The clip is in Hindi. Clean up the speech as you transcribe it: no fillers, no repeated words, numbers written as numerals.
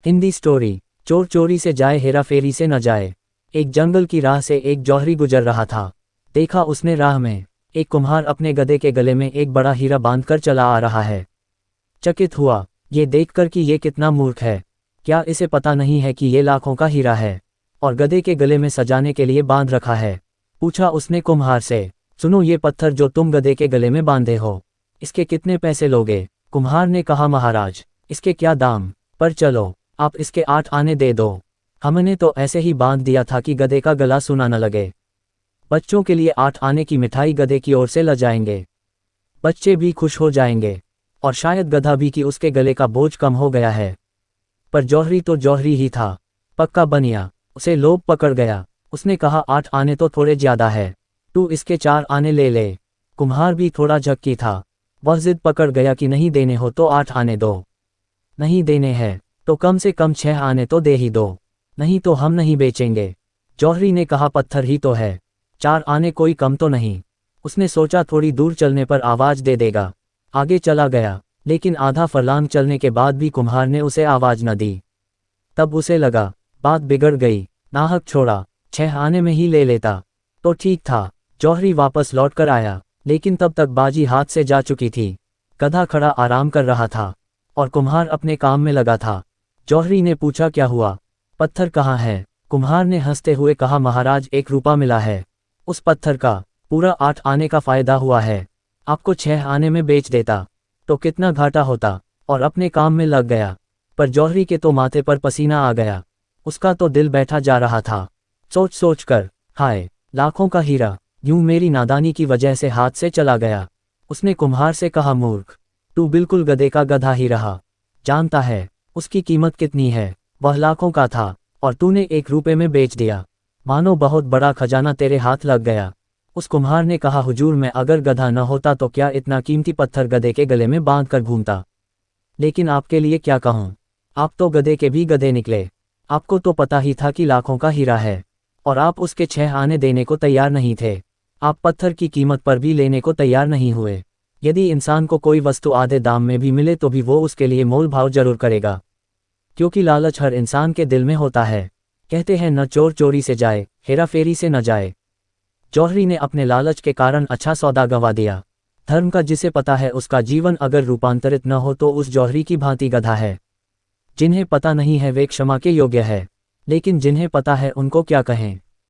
हिंदी स्टोरी। चोर चोरी से जाए, हेरा फेरी से न जाए। एक जंगल की राह से एक जौहरी गुजर रहा था। देखा उसने राह में एक कुम्हार अपने गधे के गले में एक बड़ा हीरा बांधकर चला आ रहा है। चकित हुआ ये देखकर कि ये कितना मूर्ख है। क्या इसे पता नहीं है कि ये लाखों का हीरा है और गधे के गले में सजाने के लिए बांध रखा है। पूछा उसने कुम्हार से, सुनो, ये पत्थर जो तुम गधे के गले में बांधे हो, इसके कितने पैसे लोगे? कुम्हार ने कहा, महाराज, इसके क्या दाम, पर चलो आप इसके 8 आने दे दो। हमने तो ऐसे ही बांध दिया था कि गधे का गला सुना न लगे। बच्चों के लिए 8 आने की मिठाई गधे की ओर से ल जाएंगे। बच्चे भी खुश हो जाएंगे और शायद गधा भी कि उसके गले का बोझ कम हो गया है। पर जौहरी तो जौहरी ही था, पक्का बनिया। उसे लोभ पकड़ गया। उसने कहा, 8 आने तो थोड़े ज्यादा है, तू इसके 4 आने ले ले। कुम्हार भी थोड़ा झक्की था। वह जिद पकड़ गया कि नहीं देने हो तो 8 आने दो, नहीं देने हैं तो कम से कम 6 आने तो दे ही दो, नहीं तो हम नहीं बेचेंगे। जौहरी ने कहा, पत्थर ही तो है, 4 आने कोई कम तो नहीं। उसने सोचा थोड़ी दूर चलने पर आवाज दे देगा। आगे चला गया, लेकिन आधा फरलांग चलने के बाद भी कुम्हार ने उसे आवाज न दी। तब उसे लगा बात बिगड़ गई, नाहक छोड़ा, 6 आने में ही ले लेता तो ठीक था। जौहरी वापस लौट कर आया, लेकिन तब तक बाजी हाथ से जा चुकी थी। गधा खड़ा आराम कर रहा था और कुम्हार अपने काम में लगा था। जौहरी ने पूछा, क्या हुआ, पत्थर कहाँ है? कुम्हार ने हंसते हुए कहा, महाराज, 1 रुपया मिला है। उस पत्थर का पूरा 8 आने का फायदा हुआ है। आपको 6 आने में बेच देता तो कितना घाटा होता, और अपने काम में लग गया। पर जौहरी के तो माथे पर पसीना आ गया। उसका तो दिल बैठा जा रहा था। सोच सोच कर, हाय, लाखों का हीरा यूं मेरी नादानी की वजह से हाथ से चला गया। उसने कुम्हार से कहा, मूर्ख, तू बिल्कुल गधे का गधा ही रहा। जानता है उसकी कीमत कितनी है? वह लाखों का था और तूने 1 रुपये में बेच दिया। मानो बहुत बड़ा खजाना तेरे हाथ लग गया। उस कुम्हार ने कहा, हुजूर, मैं अगर गधा न होता तो क्या इतना कीमती पत्थर गधे के गले में बांध कर घूमता। लेकिन आपके लिए क्या कहूँ, आप तो गधे के भी गधे निकले। आपको तो पता ही था कि लाखों का हीरा है और आप उसके 6 आने देने को तैयार नहीं थे। आप पत्थर की कीमत पर भी लेने को तैयार नहीं हुए। यदि इंसान को कोई वस्तु आधे दाम में भी मिले तो भी वो उसके लिए मोल भाव जरूर करेगा, क्योंकि लालच हर इंसान के दिल में होता है। कहते हैं, न चोर चोरी से जाए, हेरा फेरी से न जाए। जौहरी ने अपने लालच के कारण अच्छा सौदा गंवा दिया। धर्म का जिसे पता है उसका जीवन अगर रूपांतरित न हो तो उस जौहरी की भांति गधा है। जिन्हें पता नहीं है वे क्षमा के योग्य है, लेकिन जिन्हें पता है उनको क्या कहें।